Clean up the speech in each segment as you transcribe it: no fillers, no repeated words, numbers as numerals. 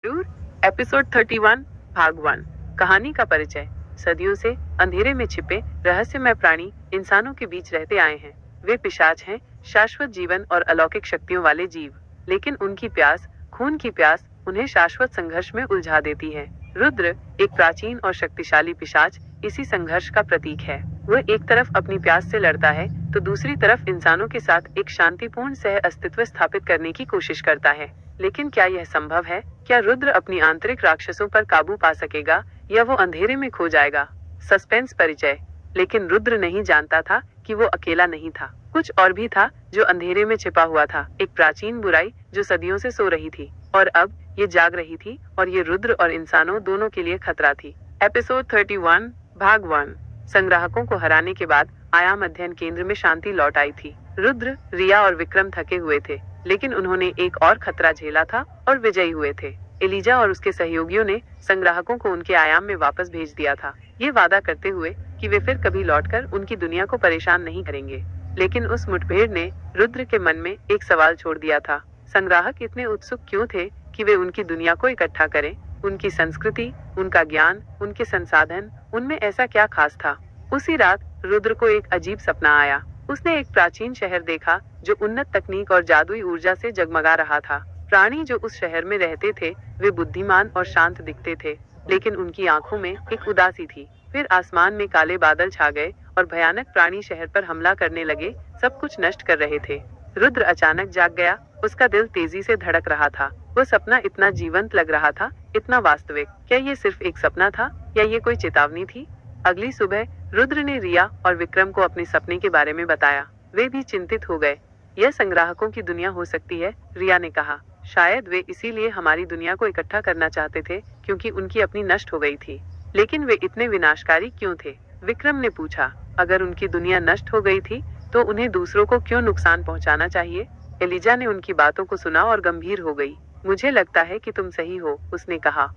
जरूर। एपिसोड 31 भाग 1। कहानी का परिचय। सदियों से अंधेरे में छिपे रहस्यमय प्राणी इंसानों के बीच रहते आए हैं। वे पिशाच हैं, शाश्वत जीवन और अलौकिक शक्तियों वाले जीव। लेकिन उनकी प्यास, खून की प्यास, उन्हें शाश्वत संघर्ष में उलझा देती है। रुद्र, एक प्राचीन और शक्तिशाली पिशाच, इसी संघर्ष का प्रतीक है। वह एक तरफ अपनी प्यास से लड़ता है तो दूसरी तरफ इंसानों के साथ एक शांतिपूर्ण सह अस्तित्व स्थापित करने की कोशिश करता है। लेकिन क्या यह संभव है? क्या रुद्र अपनी आंतरिक राक्षसों पर काबू पा सकेगा या वो अंधेरे में खो जाएगा? सस्पेंस परिचय। लेकिन रुद्र नहीं जानता था कि वो अकेला नहीं था। कुछ और भी था जो अंधेरे में छिपा हुआ था। एक प्राचीन बुराई जो सदियों से सो रही थी और अब ये जाग रही थी, और ये रुद्र और इंसानों दोनों के लिए खतरा थी। एपिसोड 31 भाग 1। संग्राहकों को हराने के बाद आयाम अध्ययन केंद्र में शांति लौट आई थी। रुद्र, रिया और विक्रम थके हुए थे, लेकिन उन्होंने एक और खतरा झेला था और विजयी हुए थे। एलिजा और उसके सहयोगियों ने संग्राहकों को उनके आयाम में वापस भेज दिया था, ये वादा करते हुए कि वे फिर कभी लौटकर उनकी दुनिया को परेशान नहीं करेंगे। लेकिन उस मुठभेड़ ने रुद्र के मन में एक सवाल छोड़ दिया था। संग्राहक इतने उत्सुक क्यों थे कि वे उनकी दुनिया को इकट्ठा करें? उनकी संस्कृति, उनका ज्ञान, उनके संसाधन, उनमें ऐसा क्या खास था? उसी रात रुद्र को एक अजीब सपना आया। उसने एक प्राचीन शहर देखा जो उन्नत तकनीक और जादुई ऊर्जा से जगमगा रहा था। प्राणी जो उस शहर में रहते थे वे बुद्धिमान और शांत दिखते थे, लेकिन उनकी आंखों में एक उदासी थी। फिर आसमान में काले बादल छा गए और भयानक प्राणी शहर पर हमला करने लगे, सब कुछ नष्ट कर रहे थे। रुद्र अचानक जाग गया। उसका दिल तेजी से धड़क रहा था। वो सपना इतना जीवंत लग रहा था, इतना वास्तविक। क्या ये सिर्फ एक सपना था या ये कोई चेतावनी थी? अगली सुबह रुद्र ने रिया और विक्रम को अपने सपने के बारे में बताया। वे भी चिंतित हो गए। यह संग्राहकों की दुनिया हो सकती है, रिया ने कहा। शायद वे इसीलिए हमारी दुनिया को इकट्ठा करना चाहते थे, क्योंकि उनकी अपनी नष्ट हो गई थी। लेकिन वे इतने विनाशकारी क्यों थे? विक्रम ने पूछा। अगर उनकी दुनिया नष्ट हो गई थी तो उन्हें दूसरों को क्यों नुकसान पहुंचाना चाहिए? एलिजा ने उनकी बातों को सुना और गंभीर हो गई। मुझे लगता है कि तुम सही हो, उसने कहा।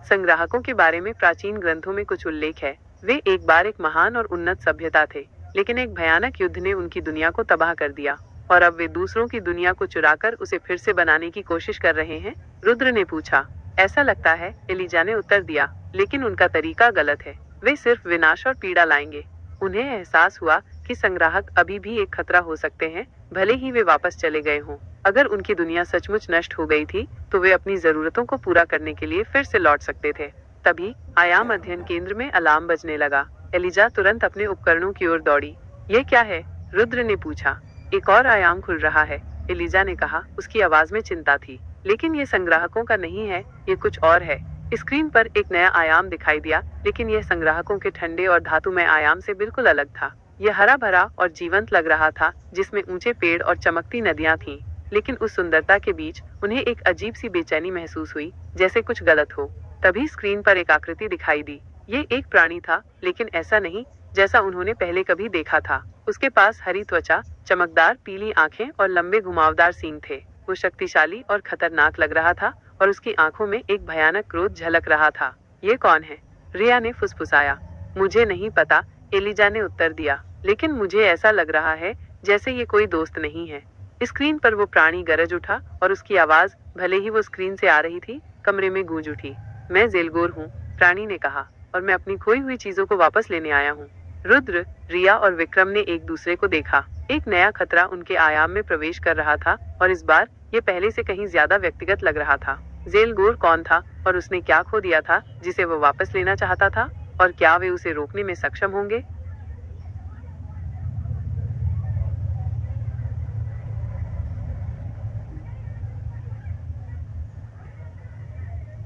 संग्राहकों के बारे में प्राचीन ग्रंथों में कुछ उल्लेख है। वे एक बार एक महान और उन्नत सभ्यता थे, लेकिन एक भयानक युद्ध ने उनकी दुनिया को तबाह कर दिया, और अब वे दूसरों की दुनिया को चुराकर उसे फिर से बनाने की कोशिश कर रहे हैं, रुद्र ने पूछा। ऐसा लगता है, एलिजा ने उत्तर दिया, लेकिन उनका तरीका गलत है। वे सिर्फ विनाश और पीड़ा लाएंगे। उन्हें एहसास हुआ कि संग्राहक अभी भी एक खतरा हो सकते हैं, भले ही वे वापस चले गए हों। अगर उनकी दुनिया सचमुच नष्ट हो गई थी तो वे अपनी जरूरतों को पूरा करने के लिए फिर से लौट सकते थे। तभी आयाम अध्ययन केंद्र में अलार्म बजने लगा। एलिजा तुरंत अपने उपकरणों की ओर दौड़ी। ये क्या है? रुद्र ने पूछा। एक और आयाम खुल रहा है, एलिजा ने कहा। उसकी आवाज में चिंता थी। लेकिन ये संग्राहकों का नहीं है, ये कुछ और है। स्क्रीन पर एक नया आयाम दिखाई दिया, लेकिन यह संग्राहकों के ठंडे और धातुमय आयाम से बिल्कुल अलग था। यह हरा भरा और जीवंत लग रहा था, जिसमें ऊंचे पेड़ और चमकती नदियां थीं। लेकिन उस सुंदरता के बीच उन्हें एक अजीब सी बेचैनी महसूस हुई, जैसे कुछ गलत हो। तभी स्क्रीन पर एक आकृति दिखाई दी। ये एक प्राणी था, लेकिन ऐसा नहीं जैसा उन्होंने पहले कभी देखा था। उसके पास हरी त्वचा, चमकदार पीली आंखें और लंबे घुमावदार सींग थे। वो शक्तिशाली और खतरनाक लग रहा था, और उसकी आंखों में एक भयानक क्रोध झलक रहा था। ये कौन है? रिया ने फुसफुसाया। मुझे नहीं पता, एलिजा ने उत्तर दिया, लेकिन मुझे ऐसा लग रहा है जैसे ये कोई दोस्त नहीं है। स्क्रीन पर वो प्राणी गरज उठा, और उसकी आवाज, भले ही वो स्क्रीन से आ रही थी, कमरे में गूंज उठी। मैं जेलगोर हूँ, प्राणी ने कहा, और मैं अपनी खोई हुई चीजों को वापस लेने आया हूँ। रुद्र, रिया और विक्रम ने एक दूसरे को देखा। एक नया खतरा उनके आयाम में प्रवेश कर रहा था, और इस बार ये पहले से कहीं ज्यादा व्यक्तिगत लग रहा था। जेलगोर कौन था, और उसने क्या खो दिया था जिसे वो वापस लेना चाहता था, और क्या वे उसे रोकने में सक्षम होंगे?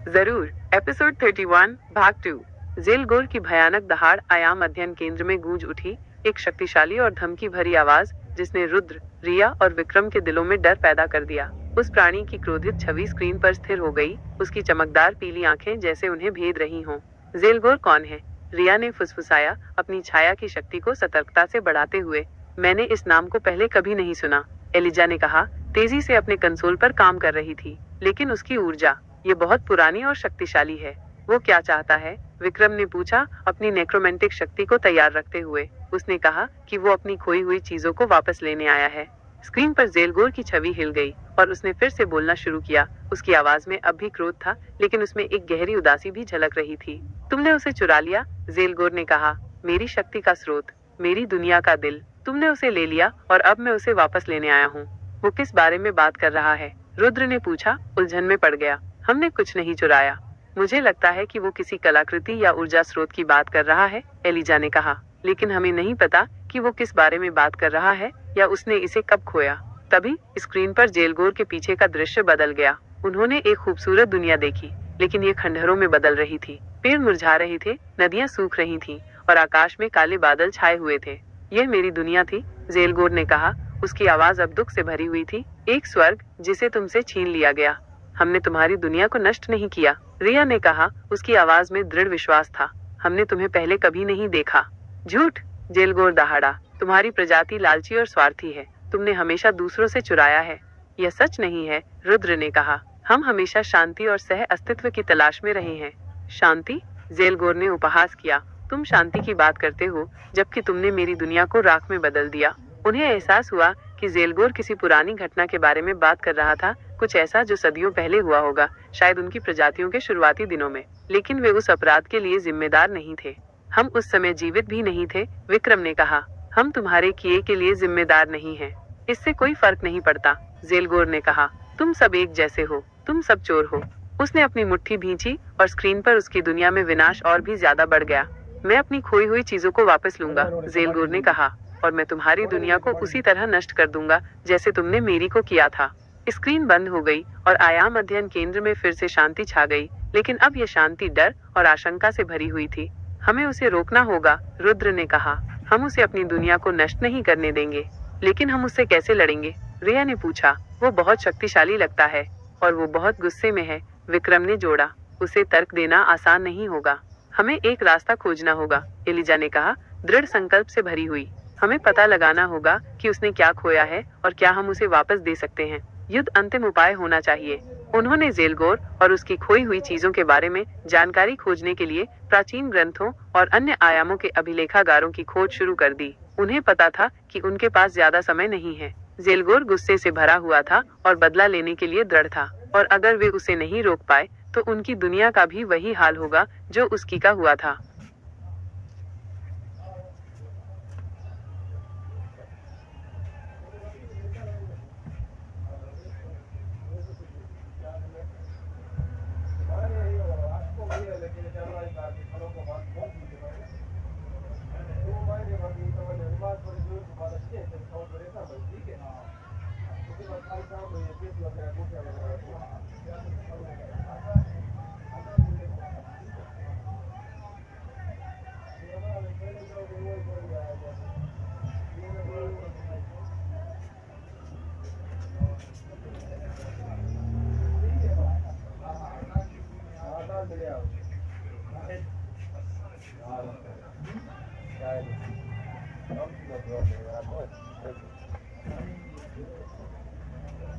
जरूर। एपिसोड 31 भाग 2। जेलगोर की भयानक दहाड़ आयाम अध्ययन केंद्र में गूंज उठी। एक शक्तिशाली और धमकी भरी आवाज, जिसने रुद्र, रिया और विक्रम के दिलों में डर पैदा कर दिया। उस प्राणी की क्रोधित छवि स्क्रीन पर स्थिर हो गई, उसकी चमकदार पीली आंखें जैसे उन्हें भेद रही हों। जेलगोर कौन है? रिया ने फुसफुसाया, अपनी छाया की शक्ति को सतर्कता से बढ़ाते हुए। मैंने इस नाम को पहले कभी नहीं सुना, एलिजा ने कहा, तेजी से अपने कंसोल पर काम कर रही थी। लेकिन उसकी ऊर्जा, ये बहुत पुरानी और शक्तिशाली है। वो क्या चाहता है? विक्रम ने पूछा, अपनी नेक्रोमेंटिक शक्ति को तैयार रखते हुए। उसने कहा कि वो अपनी खोई हुई चीजों को वापस लेने आया है। स्क्रीन पर जेलगोर की छवि हिल गई। और उसने फिर से बोलना शुरू किया। उसकी आवाज में अब भी क्रोध था, लेकिन उसमें एक गहरी उदासी भी झलक रही थी। तुमने उसे चुरा लिया, ज़ेलगोर ने कहा। मेरी शक्ति का स्रोत, मेरी दुनिया का दिल। तुमने उसे ले लिया और अब मैं उसे वापस लेने आया हूँ। वो किस बारे में बात कर रहा है? रुद्र ने पूछा, उलझन में पड़ गया। हमने कुछ नहीं चुराया। मुझे लगता है कि वो किसी कलाकृति या ऊर्जा स्रोत की बात कर रहा है, एलिजा ने कहा। लेकिन हमें नहीं पता कि वो किस बारे में बात कर रहा है या उसने इसे कब खोया। तभी स्क्रीन पर ज़ेलगोर के पीछे का दृश्य बदल गया। उन्होंने एक खूबसूरत दुनिया देखी, लेकिन ये खंडहरों में बदल रही थी। पेड़ मुरझा रहे थे, नदियां सूख रही थीं और आकाश में काले बादल छाए हुए थे। यह मेरी दुनिया थी, ज़ेलगोर ने कहा। उसकी आवाज अब दुख से भरी हुई थी। एक स्वर्ग जिसे तुमसे छीन लिया गया। हमने तुम्हारी दुनिया को नष्ट नहीं किया, रिया ने कहा। उसकी आवाज में दृढ़ विश्वास था। हमने तुम्हें पहले कभी नहीं देखा। झूठ, ज़ेलगोर दहाड़ा। तुम्हारी प्रजाति लालची और स्वार्थी है। तुमने हमेशा दूसरों से चुराया है। यह सच नहीं है, रुद्र ने कहा। हम हमेशा शांति और सह अस्तित्व की तलाश में रहे हैं। शांति? ज़ेलगोर ने उपहास किया। तुम शांति की बात करते हो, जबकि तुमने मेरी दुनिया को राख में बदल दिया। उन्हें एहसास हुआ कि ज़ेलगोर किसी पुरानी घटना के बारे में बात कर रहा था, कुछ ऐसा जो सदियों पहले हुआ होगा, शायद उनकी प्रजातियों के शुरुआती दिनों में। लेकिन वे उस अपराध के लिए जिम्मेदार नहीं थे। हम उस समय जीवित भी नहीं थे, विक्रम ने कहा। हम तुम्हारे किए के लिए जिम्मेदार नहीं हैं। इससे कोई फर्क नहीं पड़ता, ज़ेलगोर ने कहा। तुम सब एक जैसे हो, तुम सब चोर हो। उसने अपनी मुट्ठी भींची और स्क्रीन पर उसकी दुनिया में विनाश और भी ज्यादा बढ़ गया। मैं अपनी खोई हुई चीजों को वापस लूंगा, ज़ेलगोर ने कहा, और मैं तुम्हारी दुनिया को उसी तरह नष्ट कर दूंगा जैसे तुमने मेरी को किया था। स्क्रीन बंद हो गई और आयाम अध्ययन केंद्र में फिर से शांति छा गई, लेकिन अब यह शांति डर और आशंका से भरी हुई थी। हमें उसे रोकना होगा, रुद्र ने कहा। हम उसे अपनी दुनिया को नष्ट नहीं करने देंगे। लेकिन हम उससे कैसे लड़ेंगे? रिया ने पूछा। वो बहुत शक्तिशाली लगता है और वो बहुत गुस्से में है, विक्रम ने जोड़ा। उसे तर्क देना आसान नहीं होगा। हमें एक रास्ता खोजना होगा, एलिजा ने कहा, दृढ़ संकल्प से भरी हुई। हमें पता लगाना होगा कि उसने क्या खोया है और क्या हम उसे वापस दे सकते हैं। युद्ध अंतिम उपाय होना चाहिए। उन्होंने ज़ेलगोर और उसकी खोई हुई चीजों के बारे में जानकारी खोजने के लिए प्राचीन ग्रंथों और अन्य आयामों के अभिलेखागारों की खोज शुरू कर दी। उन्हें पता था कि उनके पास ज्यादा समय नहीं है। ज़ेलगोर गुस्से से भरा हुआ था और बदला लेने के लिए दृढ़ था, और अगर वे उसे नहीं रोक पाए तो उनकी दुनिया का भी वही हाल होगा जो उसकी का हुआ था।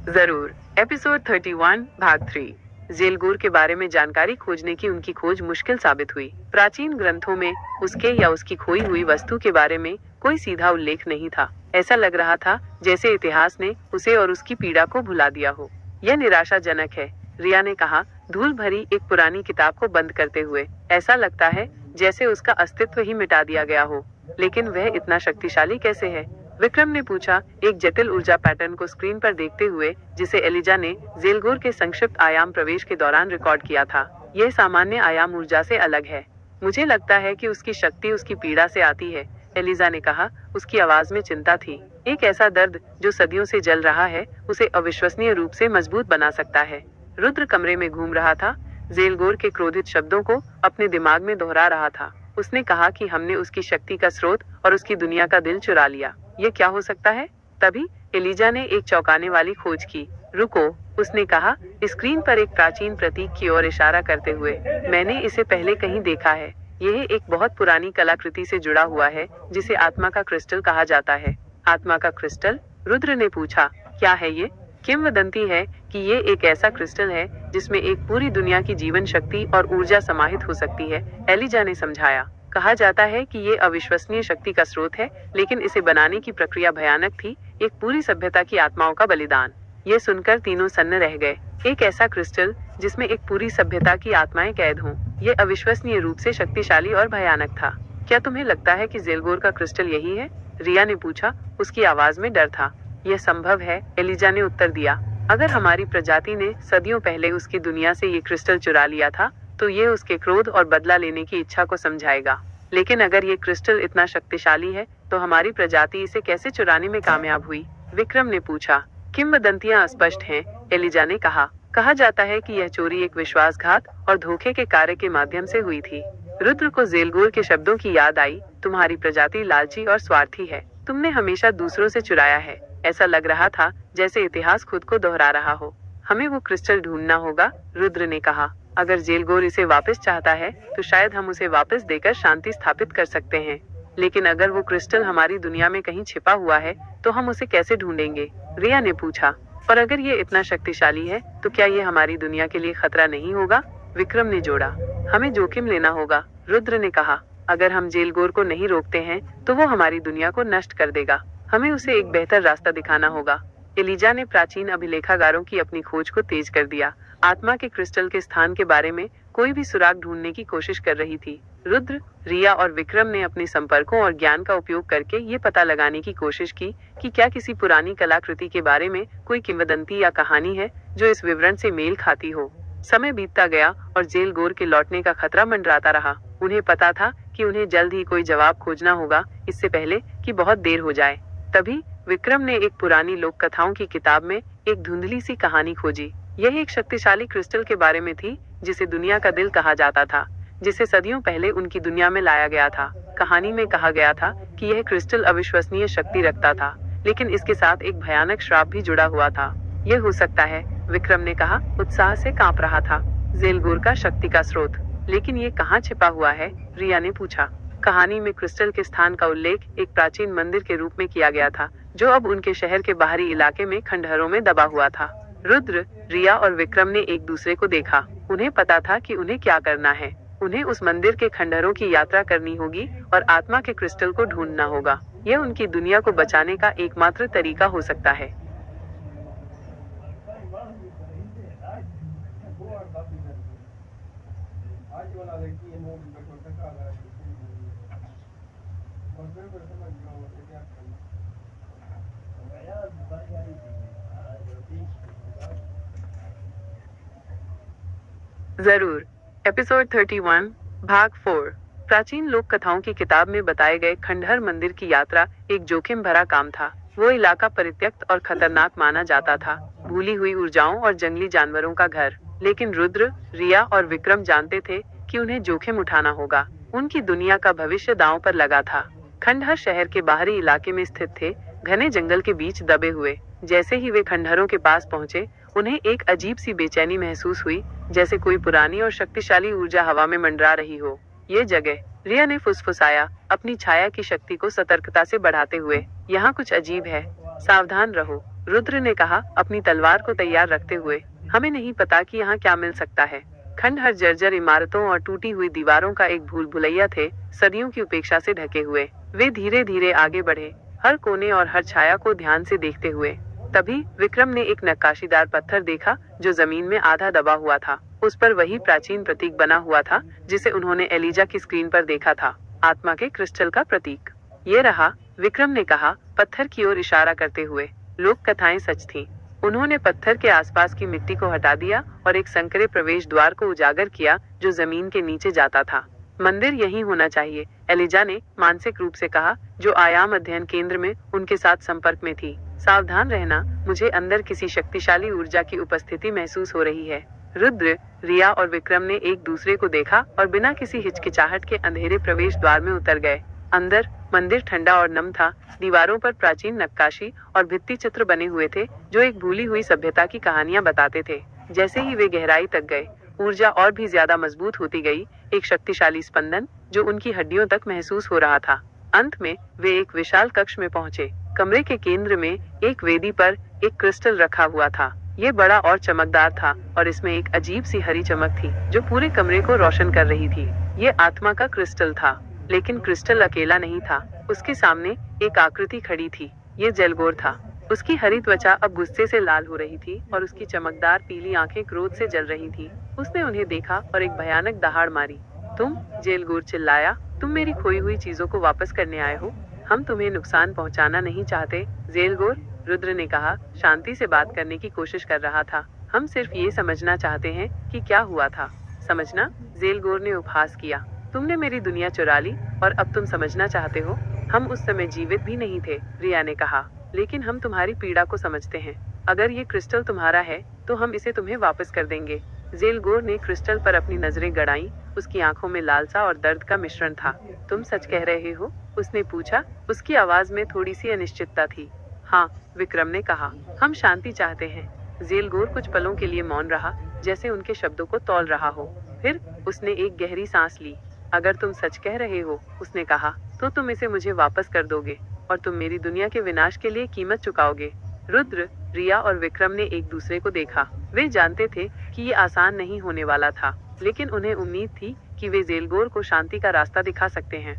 जरूर। एपिसोड 31 भाग 3। ज़ेलगोर के बारे में जानकारी खोजने की उनकी खोज मुश्किल साबित हुई। प्राचीन ग्रंथों में उसके या उसकी खोई हुई वस्तु के बारे में कोई सीधा उल्लेख नहीं था। ऐसा लग रहा था जैसे इतिहास ने उसे और उसकी पीड़ा को भुला दिया हो। यह निराशाजनक है, रिया ने कहा, धूल भरी एक पुरानी किताब को बंद करते हुए। ऐसा लगता है जैसे उसका अस्तित्व ही मिटा दिया गया हो। लेकिन वह इतना शक्तिशाली कैसे है? विक्रम ने पूछा, एक जटिल ऊर्जा पैटर्न को स्क्रीन पर देखते हुए, जिसे एलिजा ने ज़ेलगोर के संक्षिप्त आयाम प्रवेश के दौरान रिकॉर्ड किया था। यह सामान्य आयाम ऊर्जा से अलग है। मुझे लगता है कि उसकी शक्ति उसकी पीड़ा से आती है, एलिजा ने कहा। उसकी आवाज में चिंता थी। एक ऐसा दर्द जो सदियों से जल रहा है, उसे अविश्वसनीय रूप से मजबूत बना सकता है। रुद्र कमरे में घूम रहा था, ज़ेलगोर के क्रोधित शब्दों को अपने दिमाग में दोहरा रहा था। उसने कहा कि हमने उसकी शक्ति का स्रोत और उसकी दुनिया का दिल चुरा लिया। ये क्या हो सकता है? तभी एलिजा ने एक चौंकाने वाली खोज की। रुको, उसने कहा, स्क्रीन पर एक प्राचीन प्रतीक की ओर इशारा करते हुए। मैंने इसे पहले कहीं देखा है। यह एक बहुत पुरानी कलाकृति से जुड़ा हुआ है जिसे आत्मा का क्रिस्टल कहा जाता है। आत्मा का क्रिस्टल? रुद्र ने पूछा। क्या है ये? किंवदंती है कि ये एक ऐसा क्रिस्टल है जिसमें एक पूरी दुनिया की जीवन शक्ति और ऊर्जा समाहित हो सकती है, एलिजा ने समझाया। कहा जाता है कि ये अविश्वसनीय शक्ति का स्रोत है, लेकिन इसे बनाने की प्रक्रिया भयानक थी, एक पूरी सभ्यता की आत्माओं का बलिदान। ये सुनकर तीनों सन्न रह गए। एक ऐसा क्रिस्टल जिसमें एक पूरी सभ्यता की आत्माएं कैद हों, ये अविश्वसनीय रूप से शक्तिशाली और भयानक था। क्या तुम्हें लगता है कि ज़ेलगोर का क्रिस्टल यही है? रिया ने पूछा। उसकी आवाज में डर था। यह संभव है, एलिजा ने उत्तर दिया। अगर हमारी प्रजाति ने सदियों पहले उसकी दुनिया से ये क्रिस्टल चुरा लिया था, तो ये उसके क्रोध और बदला लेने की इच्छा को समझाएगा। लेकिन अगर ये क्रिस्टल इतना शक्तिशाली है, तो हमारी प्रजाति इसे कैसे चुराने में कामयाब हुई? विक्रम ने पूछा। किंवदंतियां अस्पष्ट हैं, एलिजा ने कहा। कहा जाता है कि यह चोरी एक विश्वासघात और धोखे के कार्य के माध्यम से हुई थी। रुद्र को ज़ेलगोर के शब्दों की याद आई। तुम्हारी प्रजाति लालची और स्वार्थी है। तुमने हमेशा दूसरों से चुराया है। ऐसा लग रहा था जैसे इतिहास खुद को दोहरा रहा हो। हमें वो क्रिस्टल ढूंढना होगा, रुद्र ने कहा। अगर ज़ेलगोर इसे वापस चाहता है, तो शायद हम उसे वापस देकर शांति स्थापित कर सकते हैं। लेकिन अगर वो क्रिस्टल हमारी दुनिया में कहीं छिपा हुआ है, तो हम उसे कैसे ढूंढेंगे? रिया ने पूछा। और अगर ये इतना शक्तिशाली है, तो क्या ये हमारी दुनिया के लिए खतरा नहीं होगा? विक्रम ने जोड़ा। हमें जोखिम लेना होगा, रुद्र ने कहा। अगर हम ज़ेलगोर को नहीं रोकते हैं, तो वो हमारी दुनिया को नष्ट कर देगा। हमें उसे एक बेहतर रास्ता दिखाना होगा। एलिजा ने प्राचीन अभिलेखागारों की अपनी खोज को तेज कर दिया। आत्मा के क्रिस्टल के स्थान के बारे में कोई भी सुराग ढूंढने की कोशिश कर रही थी। रुद्र, रिया और विक्रम ने अपने संपर्कों और ज्ञान का उपयोग करके ये पता लगाने की कोशिश की कि क्या किसी पुरानी कलाकृति के बारे में कोई किंवदंती या कहानी है जो इस विवरण से मेल खाती हो। समय बीतता गया और ज़ेलगोर के लौटने का खतरा मंडराता रहा। उन्हें पता था कि उन्हें जल्द ही कोई जवाब खोजना होगा, इससे पहले कि बहुत देर हो जाए। तभी विक्रम ने एक पुरानी लोक कथाओं की किताब में एक धुंधली सी कहानी खोजी। यह एक शक्तिशाली क्रिस्टल के बारे में थी, जिसे दुनिया का दिल कहा जाता था, जिसे सदियों पहले उनकी दुनिया में लाया गया था। कहानी में कहा गया था कि यह क्रिस्टल अविश्वसनीय शक्ति रखता था, लेकिन इसके साथ एक भयानक श्राप भी जुड़ा हुआ था। यह हो सकता है, विक्रम ने कहा, उत्साह से कांप रहा था। ज़ेलगोर का शक्ति का स्रोत। लेकिन ये कहाँ छिपा हुआ है? रिया ने पूछा। कहानी में क्रिस्टल के स्थान का उल्लेख एक प्राचीन मंदिर के रूप में किया गया था, जो अब उनके शहर के बाहरी इलाके में खंडहरों में दबा हुआ था। रुद्र, रिया और विक्रम ने एक दूसरे को देखा। उन्हें पता था कि उन्हें क्या करना है। उन्हें उस मंदिर के खंडहरों की यात्रा करनी होगी और आत्मा के क्रिस्टल को ढूंढना होगा। यह उनकी दुनिया को बचाने का एकमात्र तरीका हो सकता है। जरूर। एपिसोड 31 भाग 4। प्राचीन लोक कथाओं की किताब में बताए गए खंडहर मंदिर की यात्रा एक जोखिम भरा काम था। वो इलाका परित्यक्त और खतरनाक माना जाता था, भूली हुई ऊर्जाओं और जंगली जानवरों का घर। लेकिन रुद्र, रिया और विक्रम जानते थे कि उन्हें जोखिम उठाना होगा। उनकी दुनिया का भविष्य दांव पर लगा था। खंडहर शहर के बाहरी इलाके में स्थित थे, घने जंगल के बीच दबे हुए। जैसे ही वे खंडहरों के पास पहुंचे, उन्हें एक अजीब सी बेचैनी महसूस हुई, जैसे कोई पुरानी और शक्तिशाली ऊर्जा हवा में मंडरा रही हो। ये जगह, रिया ने फुसफुसाया, अपनी छाया की शक्ति को सतर्कता से बढ़ाते हुए, यहाँ कुछ अजीब है, सावधान रहो। रुद्र ने कहा, अपनी तलवार को तैयार रखते हुए। हमें नहीं पता कि यहाँ क्या मिल सकता है। खंडहर जर्जर इमारतों और टूटी हुई दीवारों का एक भूल भुलैया थे, सदियों की उपेक्षा से ढके हुए। वे धीरे धीरे आगे बढ़े, हर कोने और हर छाया को ध्यान से देखते हुए। तभी विक्रम ने एक नक्काशीदार पत्थर देखा, जो जमीन में आधा दबा हुआ था। उस पर वही प्राचीन प्रतीक बना हुआ था, जिसे उन्होंने एलिजा की स्क्रीन पर देखा था, आत्मा के क्रिस्टल का प्रतीक। ये रहा, विक्रम ने कहा, पत्थर की ओर इशारा करते हुए। लोक कथाएं सच थीं। उन्होंने पत्थर के आसपास की मिट्टी को हटा दिया और एक संकरे प्रवेश द्वार को उजागर किया, जो जमीन के नीचे जाता था। मंदिर यही होना चाहिए, एलिजा ने मानसिक रूप से कहा, जो आयाम अध्ययन केंद्र में उनके साथ संपर्क में थी। सावधान रहना, मुझे अंदर किसी शक्तिशाली ऊर्जा की उपस्थिति महसूस हो रही है। रुद्र, रिया और विक्रम ने एक दूसरे को देखा और बिना किसी हिचकिचाहट के अंधेरे प्रवेश द्वार में उतर गए। अंदर मंदिर ठंडा और नम था। दीवारों पर प्राचीन नक्काशी और भित्ति चित्र बने हुए थे, जो एक भूली हुई सभ्यता की कहानियां बताते थे। जैसे ही वे गहराई तक गए, ऊर्जा और भी ज्यादा मजबूत होती गई, एक शक्तिशाली स्पंदन जो उनकी हड्डियों तक महसूस हो रहा था। अंत में वे एक विशाल कक्ष में पहुंचे। कमरे के केंद्र में एक वेदी पर एक क्रिस्टल रखा हुआ था। ये बड़ा और चमकदार था और इसमें एक अजीब सी हरी चमक थी, जो पूरे कमरे को रोशन कर रही थी। ये आत्मा का क्रिस्टल था, लेकिन क्रिस्टल अकेला नहीं था। उसके सामने एक आकृति खड़ी थी। ये ज़ेलगोर था। उसकी हरी त्वचा अब गुस्से से लाल हो रही थी और उसकी चमकदार पीली आंखें क्रोध से जल रही थी। उसने उन्हें देखा और एक भयानक दहाड़ मारी। तुम, जेलगोर चिल्लाया, तुम मेरी खोई हुई चीजों को वापस करने आए हो? हम तुम्हें नुकसान पहुंचाना नहीं चाहते, जेलगोर, रुद्र ने कहा, शांति से बात करने की कोशिश कर रहा था। हम सिर्फ ये समझना चाहते हैं कि क्या हुआ था। समझना? जेलगोर ने उपहास किया। तुमने मेरी दुनिया चुरा ली और अब तुम समझना चाहते हो? हम उस समय जीवित भी नहीं थे, रिया ने कहा, लेकिन हम तुम्हारी पीड़ा को समझते हैं। अगर ये क्रिस्टल तुम्हारा है तो हम इसे तुम्हें वापस कर देंगे। जेलगोर ने क्रिस्टल पर अपनी नजरें गड़ाई। उसकी आंखों में लालसा और दर्द का मिश्रण था। तुम सच कह रहे हो? उसने पूछा। उसकी आवाज में थोड़ी सी अनिश्चितता थी। हाँ, विक्रम ने कहा, हम शांति चाहते हैं। जेलगोर कुछ पलों के लिए मौन रहा, जैसे उनके शब्दों को तौल रहा हो। फिर उसने एक गहरी सांस ली। अगर तुम सच कह रहे हो, उसने कहा, तो तुम इसे मुझे वापस कर दोगे और तुम मेरी दुनिया के विनाश के लिए कीमत चुकाओगे। रुद्र, रिया और विक्रम ने एक दूसरे को देखा। वे जानते थे कि ये आसान नहीं होने वाला था, लेकिन उन्हें उम्मीद थी कि वे जेलगोर को शांति का रास्ता दिखा सकते हैं।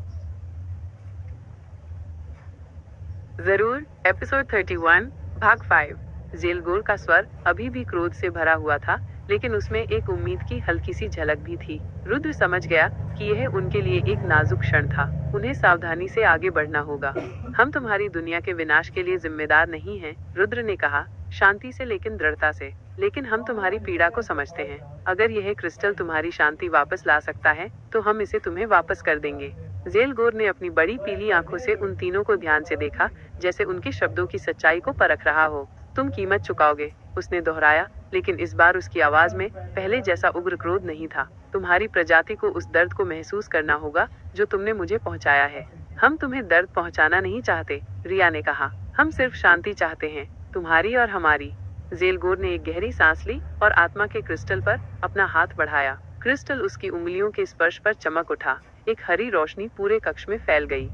जरूर। एपिसोड 31 भाग 5। जेलगोर का स्वर अभी भी क्रोध से भरा हुआ था, लेकिन उसमें एक उम्मीद की हल्की सी झलक भी थी। रुद्र समझ गया कि यह उनके लिए एक नाजुक क्षण था। उन्हें सावधानी से आगे बढ़ना होगा। हम तुम्हारी दुनिया के विनाश के लिए जिम्मेदार नहीं हैं, रुद्र ने कहा, शांति से लेकिन दृढ़ता से। लेकिन हम तुम्हारी पीड़ा को समझते हैं। अगर यह क्रिस्टल तुम्हारी शांति वापस ला सकता है, तो हम इसे तुम्हें वापस कर देंगे। जेलगोर ने अपनी बड़ी पीली आंखों से उन तीनों को ध्यान से देखा, जैसे उनके शब्दों की सच्चाई को परख रहा हो। तुम कीमत चुकाओगे, उसने दोहराया, लेकिन इस बार उसकी आवाज में पहले जैसा उग्र क्रोध नहीं था। तुम्हारी प्रजाति को उस दर्द को महसूस करना होगा जो तुमने मुझे पहुंचाया है। हम तुम्हें दर्द पहुंचाना नहीं चाहते, रिया ने कहा। हम सिर्फ शांति चाहते हैं, तुम्हारी और हमारी। जेलगोर ने एक गहरी सांस ली और आत्मा के क्रिस्टल पर अपना हाथ बढ़ाया। क्रिस्टल उसकी उंगलियों के स्पर्श पर चमक उठा। एक हरी रोशनी पूरे कक्ष में फैल गई।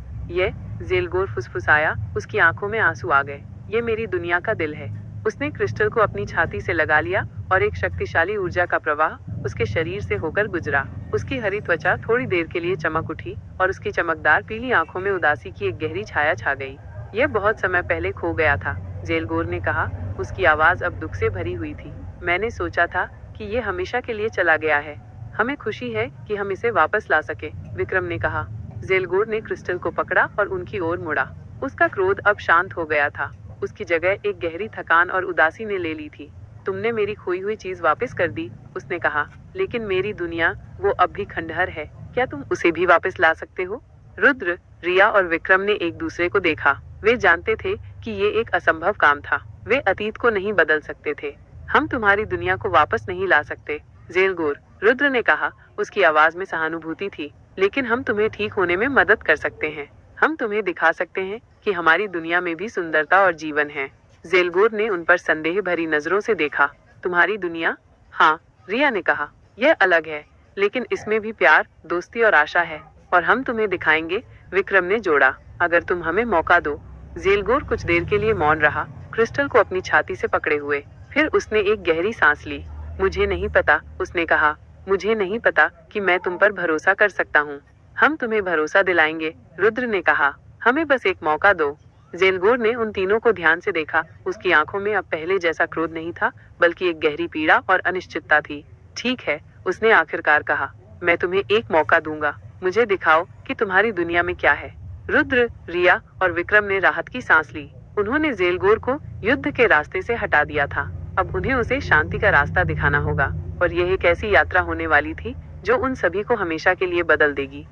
जेलगोर फुसफुसाया, उसकी आंखों में आंसू आ गए। ये मेरी दुनिया का दिल है। उसने क्रिस्टल को अपनी छाती से लगा लिया और एक शक्तिशाली ऊर्जा का प्रवाह उसके शरीर से होकर गुजरा। उसकी हरी त्वचा थोड़ी देर के लिए चमक उठी और उसकी चमकदार पीली आंखों में उदासी की एक गहरी छाया छा गई। यह बहुत समय पहले खो गया था, जेलगोर ने कहा। उसकी आवाज अब दुख से भरी हुई थी। मैंने सोचा था कि ये हमेशा के लिए चला गया है। हमें खुशी है कि हम इसे वापस ला सके, विक्रम ने कहा। जेलगोर ने क्रिस्टल को पकड़ा और उनकी ओर मुड़ा। उसका क्रोध अब शांत हो गया था। उसकी जगह एक गहरी थकान और उदासी ने ले ली थी। तुमने मेरी खोई हुई चीज वापस कर दी, उसने कहा, लेकिन मेरी दुनिया, वो अब भी खंडहर है। क्या तुम उसे भी वापस ला सकते हो? रुद्र, रिया और विक्रम ने एक दूसरे को देखा। वे जानते थे कि ये एक असंभव काम था। वे अतीत को नहीं बदल सकते थे। हम तुम्हारी दुनिया को वापस नहीं ला सकते, जेलगोर, रुद्र ने कहा। उसकी आवाज में सहानुभूति थी। लेकिन हम तुम्हें ठीक होने में मदद कर सकते हैं। हम तुम्हें दिखा सकते हैं कि हमारी दुनिया में भी सुंदरता और जीवन है। जेलगोर ने उन पर संदेह भरी नजरों से देखा। तुम्हारी दुनिया? हाँ, रिया ने कहा। यह अलग है, लेकिन इसमें भी प्यार, दोस्ती और आशा है, और हम तुम्हें दिखाएंगे, विक्रम ने जोड़ा, अगर तुम हमें मौका दो। जेलगोर कुछ देर के लिए मौन रहा, क्रिस्टल को अपनी छाती से पकड़े हुए। फिर उसने एक गहरी सांस ली। मुझे नहीं पता, उसने कहा, मुझे नहीं पता कि मैं तुम पर भरोसा कर सकता हूँ। हम तुम्हें भरोसा दिलाएंगे, रुद्र ने कहा। हमें बस एक मौका दो। जेलगोर ने उन तीनों को ध्यान से देखा। उसकी आंखों में अब पहले जैसा क्रोध नहीं था, बल्कि एक गहरी पीड़ा और अनिश्चितता थी। ठीक है, उसने आखिरकार कहा, मैं तुम्हें एक मौका दूंगा। मुझे दिखाओ कि तुम्हारी दुनिया में क्या है। रुद्र, रिया और विक्रम ने राहत की सांस ली। उन्होंने जेलगोर को युद्ध के रास्ते से हटा दिया था। अब उन्हें उसे शांति का रास्ता दिखाना होगा, और यह एक ऐसी यात्रा होने वाली थी जो उन सभी को हमेशा के लिए बदल देगी।